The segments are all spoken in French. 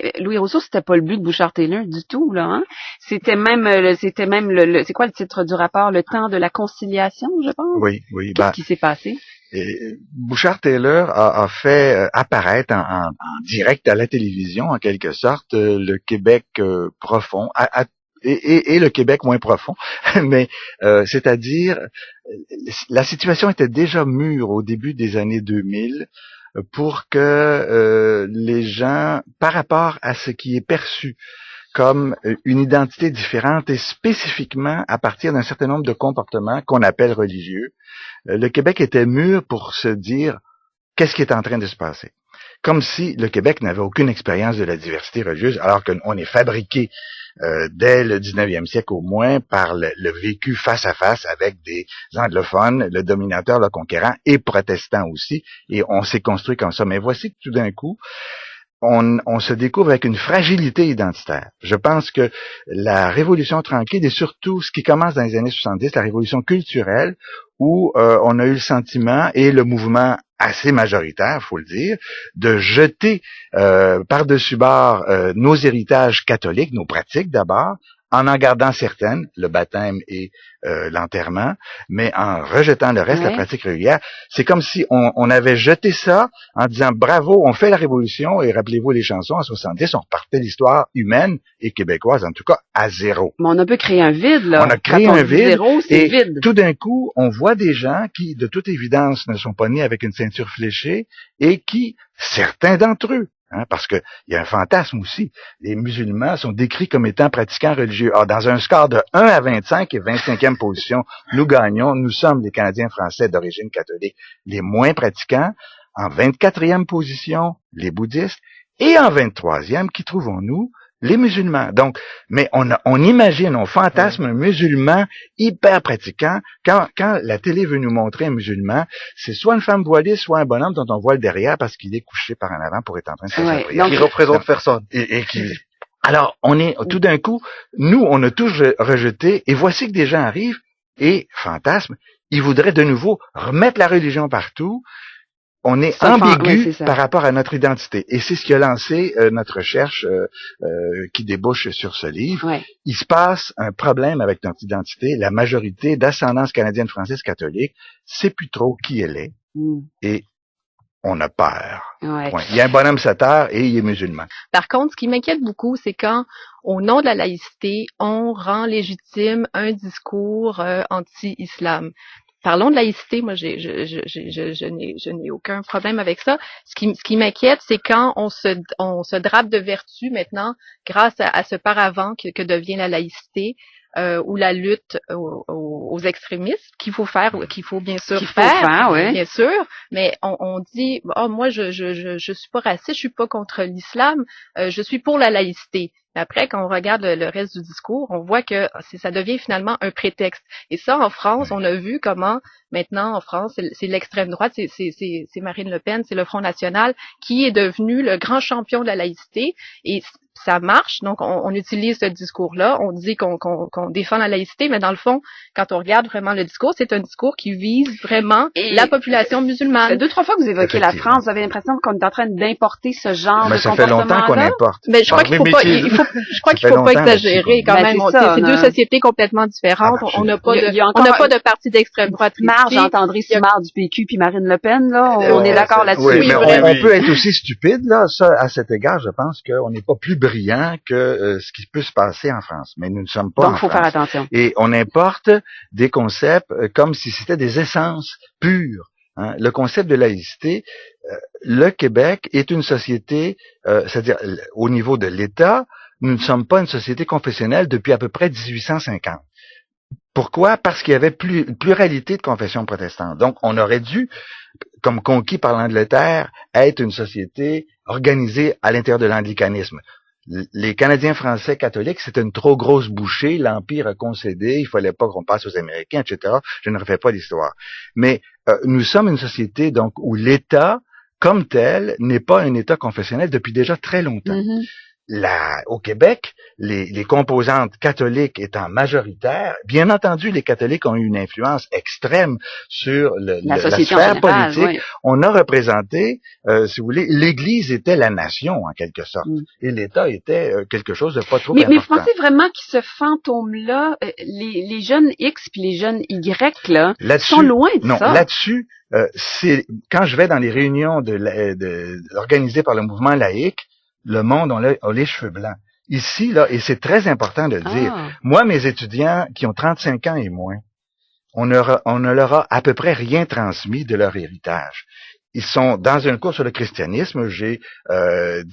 mais Louis Rousseau, c'était pas le but de Bouchard-Taylor du tout, là, hein. C'était même c'est quoi le titre du rapport? Le temps de la conciliation, je pense? Oui. Qu'est-ce qui s'est passé? Bouchard-Taylor a fait apparaître en direct à la télévision, en quelque sorte, le Québec profond, et le Québec moins profond, mais c'est-à-dire la situation était déjà mûre au début des années 2000 pour que les gens, par rapport à ce qui est perçu comme une identité différente et spécifiquement à partir d'un certain nombre de comportements qu'on appelle religieux, le Québec était mûr pour se dire qu'est-ce qui est en train de se passer. Comme si le Québec n'avait aucune expérience de la diversité religieuse, alors qu'on est fabriqué dès le 19e siècle au moins par le vécu face à face avec des anglophones, le dominateur, le conquérant et protestants aussi, et on s'est construit comme ça. Mais voici que tout d'un coup, on se découvre avec une fragilité identitaire. Je pense que la Révolution tranquille et surtout ce qui commence dans les années 70, la Révolution culturelle, où on a eu le sentiment et le mouvement assez majoritaire, faut le dire, de jeter par-dessus bord nos héritages catholiques, nos pratiques d'abord, en gardant certaines, le baptême et l'enterrement, mais en rejetant le reste, la pratique régulière. C'est comme si on avait jeté ça en disant bravo, on fait la révolution, et rappelez-vous les chansons, en 70, on repartait l'histoire humaine et québécoise, en tout cas, à zéro. Mais on a un peu créé un vide, là. On a créé un vide, zéro, c'est et vide. tout d'un coup, on voit des gens qui, de toute évidence, ne sont pas nés avec une ceinture fléchée, et qui, certains d'entre eux, parce que il y a un fantasme aussi. Les musulmans sont décrits comme étant pratiquants religieux. Alors, dans un score de 1 à 25 et 25e position, nous gagnons. Nous sommes les Canadiens français d'origine catholique les moins pratiquants. En 24e position, les bouddhistes. Et en 23e, qui trouvons-nous? Les musulmans. Donc, mais on imagine, on fantasme un musulman hyper pratiquant. Quand la télé veut nous montrer un musulman, c'est soit une femme voilée, soit un bonhomme dont on voit le derrière parce qu'il est couché par en avant pour être en train de faire sa prière. Qui représente personne. Et qui... Alors, on est, tout d'un coup, nous, on a tous rejeté, et voici que des gens arrivent, et, fantasme, ils voudraient de nouveau remettre la religion partout. On est ambigu par rapport à notre identité. Et c'est ce qui a lancé notre recherche qui débouche sur ce livre. Ouais. Il se passe un problème avec notre identité. La majorité d'ascendance canadienne française catholique sait plus trop qui elle est. Et on a peur. Point. Il y a un bonhomme satire et il est musulman. Par contre, ce qui m'inquiète beaucoup, c'est quand, au nom de la laïcité, on rend légitime un discours anti-islam. Parlons de laïcité, moi je n'ai aucun problème avec ça. Ce qui m'inquiète, c'est quand on se drape de vertu maintenant grâce à ce paravent que devient la laïcité, ou la lutte aux extrémistes qu'il faut faire, qu'il faut bien sûr faire, bien sûr, mais on dit moi je suis pas raciste, je suis pas contre l'islam, je suis pour la laïcité. Mais après, quand on regarde le reste du discours, on voit que ça devient finalement un prétexte. Et ça, en France, on a vu comment, maintenant, en France, c'est l'extrême droite, c'est Marine Le Pen, c'est le Front National, qui est devenu le grand champion de la laïcité. Et ça marche, donc on utilise ce discours-là, on dit qu'on défend la laïcité, mais dans le fond, quand on regarde vraiment le discours, c'est un discours qui vise vraiment la population musulmane. 2-3 fois que vous évoquez la France, vous avez l'impression qu'on est en train d'importer ce genre de comportement-là. Ça fait longtemps qu'on importe. Mais je crois qu'il faut pas exagérer quand même. C'est deux sociétés complètement différentes. On n'a pas de parti d'extrême droite. Marge, André Simard du PQ puis Marine Le Pen, là, on est d'accord là-dessus. Oui, mais on peut être aussi stupide, là. Ça, à cet égard, je pense qu'on n'est pas plus brillant que ce qui peut se passer en France. Mais nous ne sommes pas en France. Donc, il faut faire attention. Et on importe des concepts comme si c'était des essences pures. Le concept de laïcité, le Québec est une société, c'est-à-dire au niveau de l'État, nous ne sommes pas une société confessionnelle depuis à peu près 1850. Pourquoi? Parce qu'il y avait pluralité de confessions protestantes. Donc, on aurait dû, comme conquis par l'Angleterre, être une société organisée à l'intérieur de l'anglicanisme. Les Canadiens français catholiques, c'était une trop grosse bouchée, l'Empire a concédé, il fallait pas qu'on passe aux Américains, etc. Je ne refais pas l'histoire. Mais nous sommes une société donc où l'État, comme tel, n'est pas un État confessionnel depuis déjà très longtemps. Au Québec, les composantes catholiques étant majoritaires, bien entendu, les catholiques ont eu une influence extrême sur La la société en sphère général, politique. oui. On a représenté, si vous voulez, l'Église était la nation, en quelque sorte. Et l'État était quelque chose de pas trop important. Mais vous pensez vraiment que ce fantôme-là, les jeunes X puis les jeunes Y, là, sont loin de ça? Non, là-dessus, c'est quand je vais dans les réunions organisées par le mouvement laïque, le monde a les cheveux blancs. Ici, là, et c'est très important de le dire, moi, mes étudiants qui ont 35 ans et moins, on ne leur a à peu près rien transmis de leur héritage. Ils sont dans un cours sur le christianisme, j'ai 10%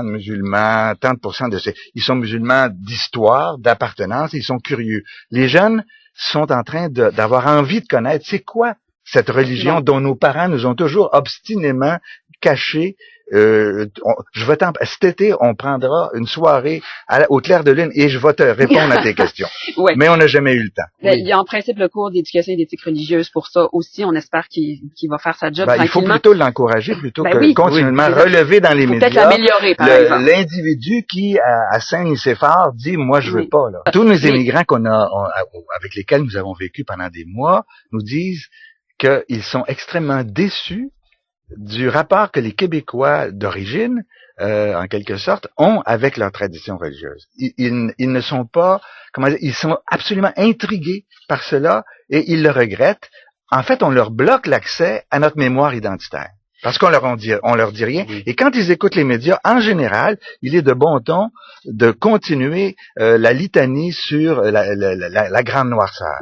de musulmans, 30% ils sont musulmans d'histoire, d'appartenance, ils sont curieux. Les jeunes sont en train d'avoir envie de connaître c'est quoi cette religion dont nos parents nous ont toujours obstinément caché. Cet été, on prendra une soirée au clair de lune et je vais te répondre à tes questions. Ouais. Mais on n'a jamais eu le temps. Il y a en principe le cours d'éducation et d'éthique religieuse pour ça aussi. On espère qu'il va faire sa job tranquillement. Il faut plutôt l'encourager plutôt que oui, continuellement relever dans les médias. Peut-être l'améliorer, par exemple. L'individu qui, à Saint-Nicéphore, dit, moi, je veux pas, là. Tous nos immigrants avec lesquels nous avons vécu pendant des mois nous disent qu'ils sont extrêmement déçus du rapport que les Québécois d'origine, en quelque sorte, ont avec leur tradition religieuse. Ils ne sont pas, ils sont absolument intrigués par cela et ils le regrettent. En fait, on leur bloque l'accès à notre mémoire identitaire. Parce qu'on leur dit rien. Oui. Et quand ils écoutent les médias, en général, il est de bon ton de continuer la litanie sur la grande noirceur.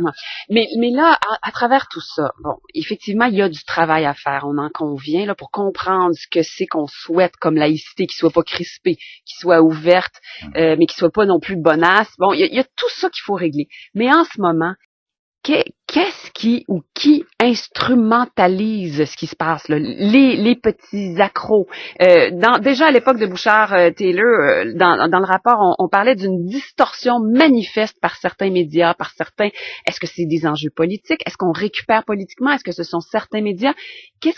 Mais là, à travers tout ça, bon, effectivement, il y a du travail à faire. On en convient là pour comprendre ce que c'est qu'on souhaite comme laïcité, qui soit pas crispée, qui soit ouverte, mais qui soit pas non plus bonasse. Bon, il y a tout ça qu'il faut régler. Mais en ce moment, qu'est-ce qui instrumentalise ce qui se passe là, les petits accros. Déjà à l'époque de Bouchard-Taylor, dans le rapport, on parlait d'une distorsion manifeste par certains médias, par certains. Est-ce que c'est des enjeux politiques? Est-ce qu'on récupère politiquement? Est-ce que ce sont certains médias?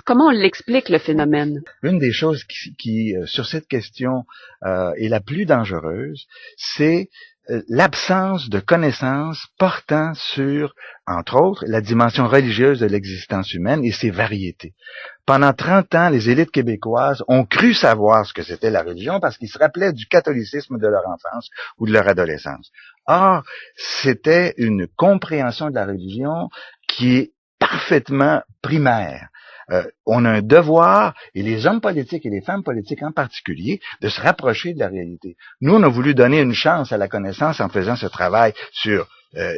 Comment on l'explique le phénomène? Une des choses qui sur cette question est la plus dangereuse, c'est l'absence de connaissances portant sur, entre autres, la dimension religieuse de l'existence humaine et ses variétés. Pendant 30 ans, les élites québécoises ont cru savoir ce que c'était la religion parce qu'ils se rappelaient du catholicisme de leur enfance ou de leur adolescence. Or, c'était une compréhension de la religion qui est parfaitement primaire. On a un devoir, et les hommes politiques et les femmes politiques en particulier, de se rapprocher de la réalité. Nous, on a voulu donner une chance à la connaissance en faisant ce travail sur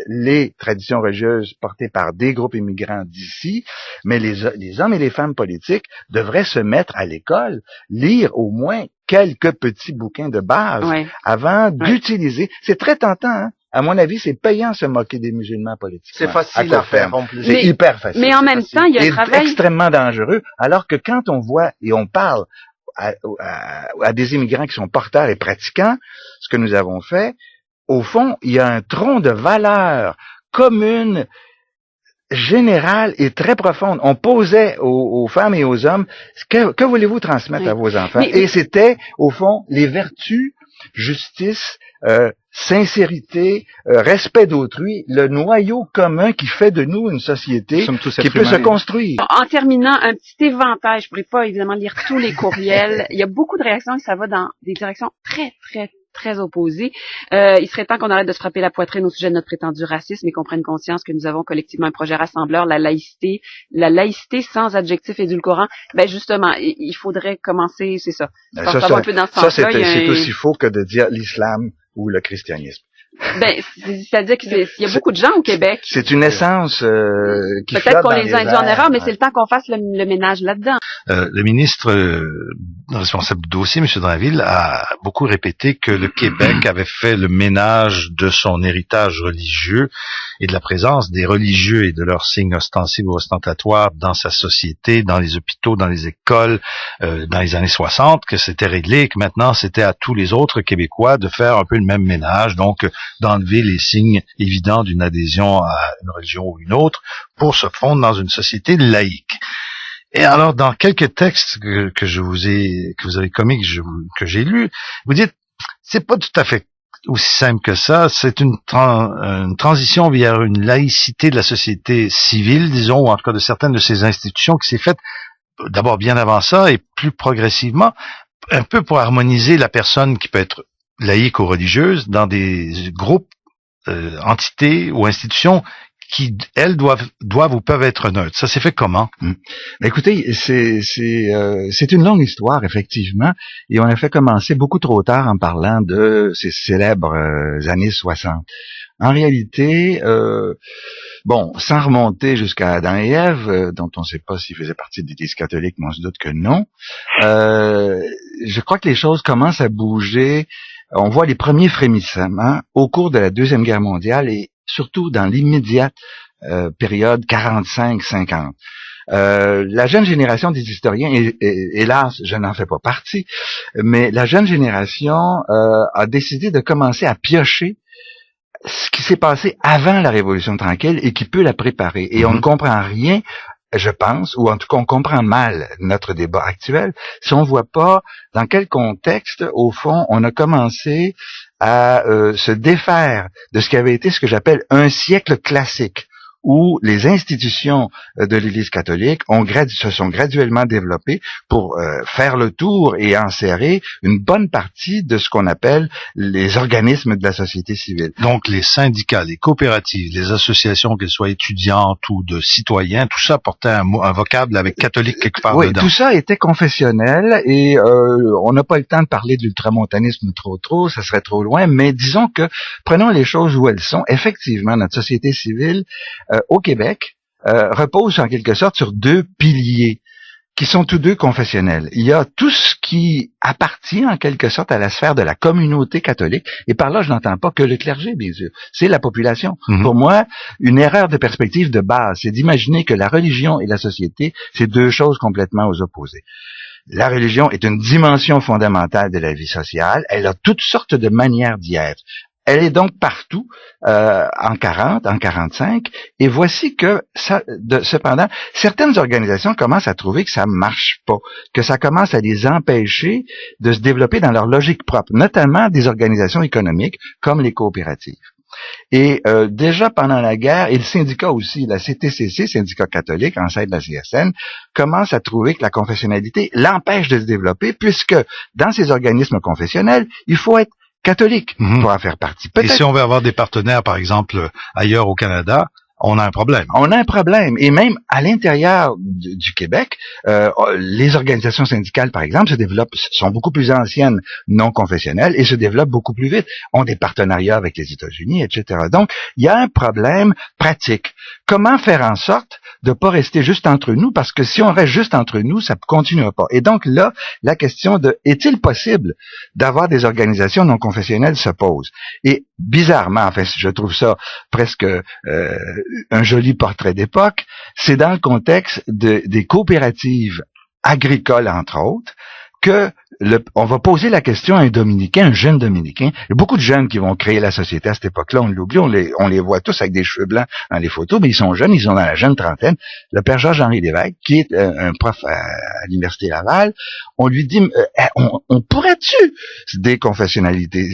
les traditions religieuses portées par des groupes immigrants d'ici, mais les hommes et les femmes politiques devraient se mettre à l'école, lire au moins quelques petits bouquins de base avant d'utiliser. C'est très tentant, hein? À mon avis, c'est payant se moquer des musulmans politiques. C'est facile à faire en plus. C'est hyper facile. Mais en même temps, il y a un travail extrêmement dangereux. Alors que quand on voit et on parle à des immigrants qui sont porteurs et pratiquants, ce que nous avons fait, au fond, il y a un tronc de valeurs communes, générale et très profonde. On posait aux femmes et aux hommes, que voulez-vous transmettre à vos enfants? Et c'était, au fond, les vertus, justice, sincérité, respect d'autrui, le noyau commun qui fait de nous une société qui peut se construire. En terminant, un petit éventail, je pourrais pas évidemment lire tous les courriels. Il y a beaucoup de réactions et ça va dans des directions très, très, très opposées. Il serait temps qu'on arrête de se frapper la poitrine au sujet de notre prétendu racisme et qu'on prenne conscience que nous avons collectivement un projet rassembleur, la laïcité sans adjectif édulcorant. Ben justement, il faudrait commencer, c'est ça. Un peu dans ce sens-là. C'est aussi faux que de dire l'islam ou le christianisme. Ben, c'est-à-dire qu'il y a beaucoup de gens au Québec. C'est une essence qui peut-être qu'on les a induits en erreur, mais c'est le temps qu'on fasse le ménage là-dedans. Le ministre responsable du dossier, M. Drainville, a beaucoup répété que le Québec avait fait le ménage de son héritage religieux et de la présence des religieux et de leurs signes ostensibles ou ostentatoires dans sa société, dans les hôpitaux, dans les écoles, dans les années 60, que c'était réglé et que maintenant c'était à tous les autres Québécois de faire un peu le même ménage, donc d'enlever les signes évidents d'une adhésion à une religion ou une autre pour se fondre dans une société laïque. Et alors, dans quelques textes que vous avez commis, que j'ai lus, vous dites, c'est pas tout à fait aussi simple que ça. C'est une transition vers une laïcité de la société civile, disons, ou en tout cas de certaines de ces institutions qui s'est faite d'abord bien avant ça et plus progressivement, un peu pour harmoniser la personne qui peut être laïque ou religieuse dans des groupes, entités ou institutions qui, elles, doivent ou peuvent être neutres. Ça s'est fait comment? Écoutez, c'est une longue histoire, effectivement, et on a fait commencer beaucoup trop tard en parlant de ces célèbres années 60. En réalité, sans remonter jusqu'à Adam et Ève, dont on ne sait pas s'ils faisaient partie de l'Église catholique, mais on se doute que non, je crois que les choses commencent à bouger. On voit les premiers frémissements au cours de la Deuxième Guerre mondiale et surtout dans l'immédiate période 45-50. La jeune génération des historiens, et hélas, je n'en fais pas partie, mais la jeune génération a décidé de commencer à piocher ce qui s'est passé avant la Révolution tranquille et qui peut la préparer. Et on ne comprend rien, je pense, ou en tout cas on comprend mal notre débat actuel, si on voit pas dans quel contexte, au fond, on a commencé à se défaire de ce qui avait été ce que j'appelle un siècle classique, où les institutions de l'Église catholique se sont graduellement développées pour faire le tour et enserrer une bonne partie de ce qu'on appelle les organismes de la société civile. Donc les syndicats, les coopératives, les associations, qu'elles soient étudiantes ou de citoyens, tout ça portait un vocable avec catholique quelque part dedans. Oui, tout ça était confessionnel et on n'a pas le temps de parler de l'ultramontanisme trop, ça serait trop loin, mais disons que prenons les choses où elles sont. Effectivement, notre société civile au Québec repose en quelque sorte sur deux piliers qui sont tous deux confessionnels. Il y a tout ce qui appartient en quelque sorte à la sphère de la communauté catholique, et par là je n'entends pas que le clergé, bien sûr, c'est la population. Pour moi, une erreur de perspective de base, c'est d'imaginer que la religion et la société, c'est deux choses complètement aux opposés. La religion est une dimension fondamentale de la vie sociale, elle a toutes sortes de manières d'y être. Elle est donc partout en 40, en 45, et voici que cependant, certaines organisations commencent à trouver que ça marche pas, que ça commence à les empêcher de se développer dans leur logique propre, notamment des organisations économiques comme les coopératives. Et déjà pendant la guerre, et le syndicat aussi, la CTCC, syndicat catholique, ancêtre de la CSN, commence à trouver que la confessionnalité l'empêche de se développer, puisque dans ces organismes confessionnels, il faut être catholique pour en faire partie. Et si on veut avoir des partenaires, par exemple, ailleurs au Canada, on a un problème. On a un problème. Et même à l'intérieur du Québec, les organisations syndicales, par exemple, sont beaucoup plus anciennes, non confessionnelles, et se développent beaucoup plus vite. Ont des partenariats avec les États-Unis, etc. Donc, il y a un problème pratique. Comment faire en sorte de pas rester juste entre nous, parce que si on reste juste entre nous, ça ne continuera pas. Et donc là, la question de est-il possible d'avoir des organisations non confessionnelles se pose. Et bizarrement, enfin, je trouve ça presque un joli portrait d'époque, c'est dans le contexte des coopératives agricoles, entre autres, que on va poser la question à un dominicain, un jeune dominicain. Il y a beaucoup de jeunes qui vont créer la société à cette époque-là, on l'oublie, on les voit tous avec des cheveux blancs dans les photos, mais ils sont jeunes, ils sont dans la jeune trentaine. Le père Georges-Henri Lévesque, qui est un prof à l'Université Laval, on lui dit, on pourrait-tu des confessionnalités?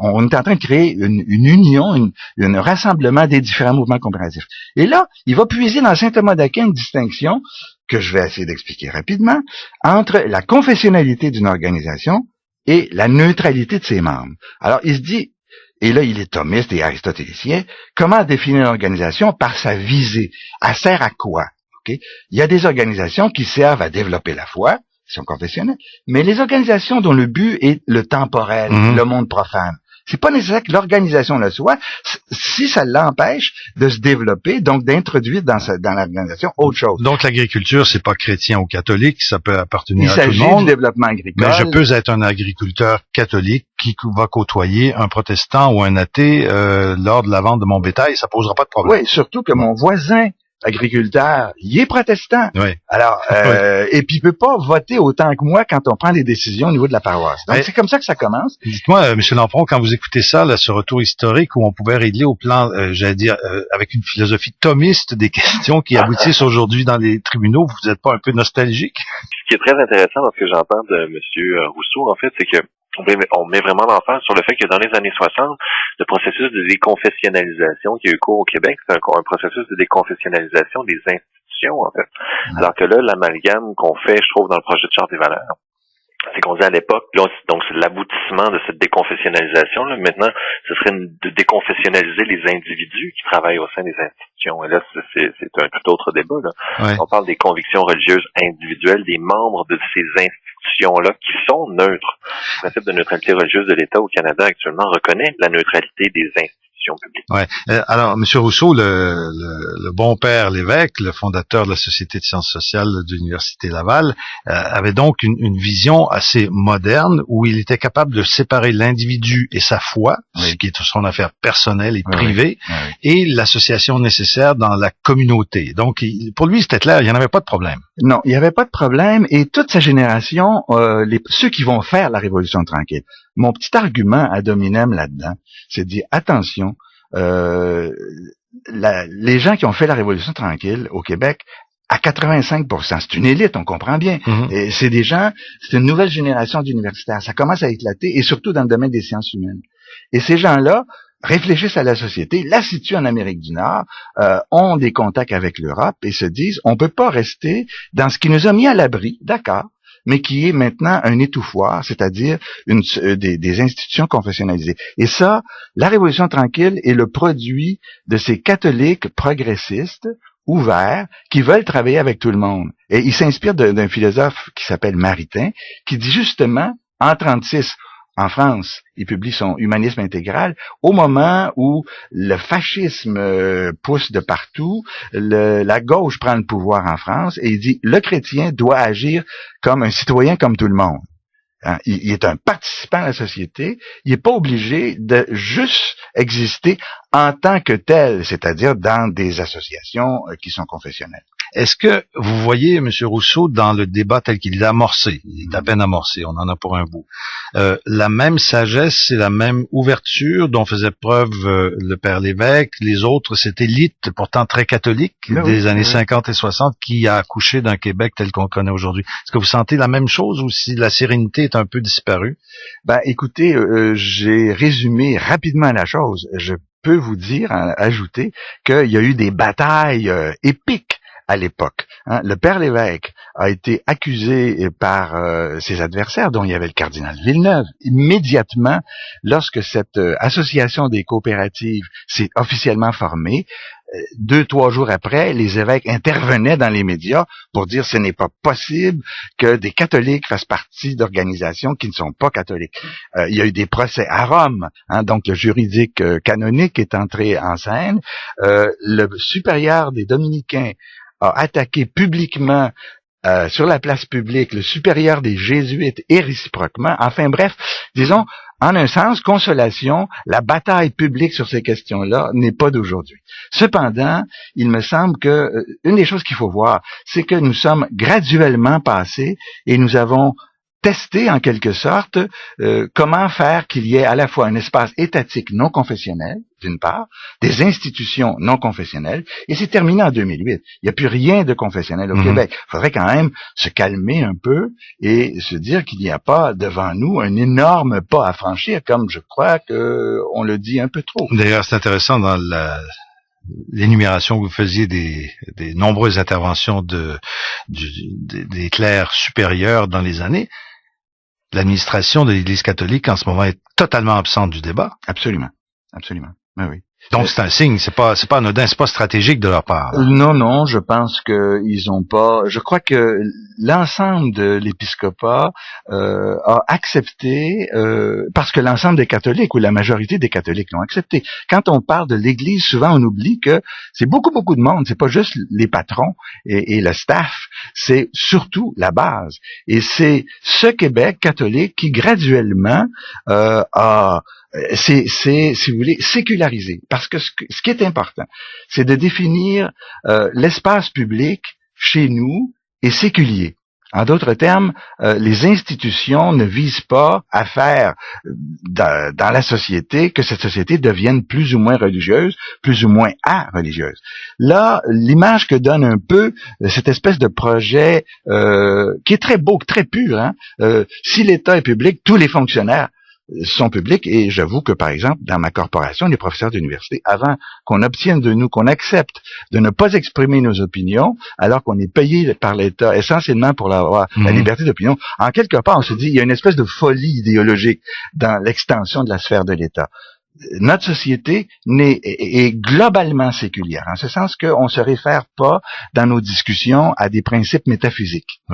On est en train de créer une union, un rassemblement des différents mouvements coopératifs. Et là, il va puiser dans saint Thomas d'Aquin une distinction que je vais essayer d'expliquer rapidement, entre la confessionnalité d'une organisation et la neutralité de ses membres. Alors, il se dit, et là, il est thomiste et aristotélicien, comment définir une organisation? Par sa visée. Elle sert à quoi? Okay? Il y a des organisations qui servent à développer la foi, qui sont confessionnelles, mais les organisations dont le but est le temporel, le monde profane. C'est pas nécessaire que l'organisation le soit, si ça l'empêche de se développer, donc d'introduire dans l'organisation autre chose. Donc l'agriculture, c'est pas chrétien ou catholique, ça peut appartenir à tout le monde. Il s'agit du développement agricole. Mais je peux être un agriculteur catholique qui va côtoyer un protestant ou un athée lors de la vente de mon bétail, ça posera pas de problème. Oui, surtout que mon voisin agriculteur, il est protestant. Oui. Alors, et puis il peut pas voter autant que moi quand on prend des décisions au niveau de la paroisse. Donc, c'est comme ça que ça commence. Dites-moi, M. Lampron, quand vous écoutez ça, là, ce retour historique où on pouvait régler au plan, avec une philosophie thomiste des questions qui aboutissent aujourd'hui dans les tribunaux, vous n'êtes pas un peu nostalgique? Ce qui est très intéressant dans ce que j'entends de M. Rousseau, en fait, c'est que on met vraiment l'emphase sur le fait que dans les années 60, le processus de déconfessionnalisation qui a eu cours au Québec, c'est un processus de déconfessionnalisation des institutions, en fait. Alors que là, l'amalgame qu'on fait, je trouve, dans le projet de Charte des valeurs, c'est qu'on dit à l'époque, là, donc c'est l'aboutissement de cette déconfessionnalisation. Là. Maintenant, ce serait de déconfessionnaliser les individus qui travaillent au sein des institutions. Et là, c'est un tout autre débat. Là. Ouais. On parle des convictions religieuses individuelles des membres de ces institutions-là qui sont neutres. Le principe de neutralité religieuse de l'État au Canada actuellement reconnaît la neutralité des institutions publiques. Ouais. Alors, M. Rousseau, le bon père Lévesque, le fondateur de la Société de sciences sociales de l'Université Laval, avait donc une vision assez moderne où il était capable de séparer l'individu et sa foi, ce qui est son affaire personnelle et privée, et l'association nécessaire dans la communauté. Donc, pour lui, c'était clair, il n'y en avait pas de problème. Non, il n'y avait pas de problème, et toute sa génération, ceux qui vont faire la Révolution tranquille, mon petit argument ad hominem là-dedans, c'est de dire, attention, les gens qui ont fait la Révolution tranquille au Québec, à 85%, c'est une élite, on comprend bien. Et c'est des gens, c'est une nouvelle génération d'universitaires. Ça commence à éclater, et surtout dans le domaine des sciences humaines. Et ces gens-là réfléchissent à la société, la situent en Amérique du Nord, ont des contacts avec l'Europe et se disent, on peut pas rester dans ce qui nous a mis à l'abri, d'accord, mais qui est maintenant un étouffoir, c'est-à-dire des institutions confessionnalisées. Et ça, la Révolution tranquille est le produit de ces catholiques progressistes, ouverts, qui veulent travailler avec tout le monde. Et il s'inspire d'un philosophe qui s'appelle Maritain, qui dit justement, en 36, en France, il publie son Humanisme intégral, au moment où le fascisme pousse de partout, la gauche prend le pouvoir en France, et il dit, le chrétien doit agir comme un citoyen comme tout le monde. Hein, il est un participant à la société, il n'est pas obligé de juste exister en tant que tel, c'est-à-dire dans des associations qui sont confessionnelles. Est-ce que vous voyez, M. Rousseau, dans le débat tel qu'il est amorcé, il est à peine amorcé, on en a pour un bout, la même sagesse et la même ouverture dont faisait preuve le père Lévesque, les autres, cette élite pourtant très catholique des années 50 et 60 qui a accouché d'un Québec tel qu'on le connaît aujourd'hui. Est-ce que vous sentez la même chose ou si la sérénité est un peu disparue? Ben, écoutez, j'ai résumé rapidement la chose. Je peux vous dire, ajouter, qu'il y a eu des batailles épiques à l'époque. Hein. Le père Lévesque a été accusé par ses adversaires, dont il y avait le cardinal Villeneuve. Immédiatement, lorsque cette association des coopératives s'est officiellement formée, 2-3 jours après, les évêques intervenaient dans les médias pour dire ce n'est pas possible que des catholiques fassent partie d'organisations qui ne sont pas catholiques. Il y a eu des procès à Rome, hein, donc le juridique canonique est entré en scène. Le supérieur des dominicains a attaqué publiquement sur la place publique le supérieur des jésuites et réciproquement. Enfin bref, disons, en un sens, consolation, la bataille publique sur ces questions-là n'est pas d'aujourd'hui. Cependant, il me semble que une des choses qu'il faut voir, c'est que nous sommes graduellement passés et nous avons testé en quelque sorte comment faire qu'il y ait à la fois un espace étatique non confessionnel, d'une part, des institutions non confessionnelles, et c'est terminé en 2008. Il n'y a plus rien de confessionnel au Québec. Il faudrait quand même se calmer un peu et se dire qu'il n'y a pas devant nous un énorme pas à franchir, comme je crois qu'on le dit un peu trop. D'ailleurs, c'est intéressant dans l'énumération que vous faisiez des nombreuses interventions des clercs supérieurs dans les années. L'administration de l'Église catholique en ce moment est totalement absente du débat. Absolument, absolument. Oui. Donc c'est un signe, c'est pas anodin, c'est pas stratégique de leur part. Non, je pense que ils ont pas. Je crois que l'ensemble de l'épiscopat a accepté, parce que l'ensemble des catholiques ou la majorité des catholiques l'ont accepté. Quand on parle de l'Église, souvent on oublie que c'est beaucoup de monde. C'est pas juste les patrons et le staff, c'est surtout la base. Et c'est ce Québec catholique qui graduellement si vous voulez, sécularisé. parce que ce qui est important, c'est de définir l'espace public chez nous est séculier. En d'autres termes, les institutions ne visent pas à faire dans la société que cette société devienne plus ou moins religieuse, plus ou moins religieuse. Là, l'image que donne un peu cette espèce de projet qui est très beau, très pur, hein, si l'État est public, tous les fonctionnaires sont publics, et j'avoue que, par exemple, dans ma corporation, les professeurs d'université, avant qu'on obtienne de nous, qu'on accepte de ne pas exprimer nos opinions, alors qu'on est payé par l'État essentiellement pour la liberté d'opinion, en quelque part, on se dit, il y a une espèce de folie idéologique dans l'extension de la sphère de l'État. Notre société est globalement séculière, en ce sens qu'on ne se réfère pas dans nos discussions à des principes métaphysiques. Ouais.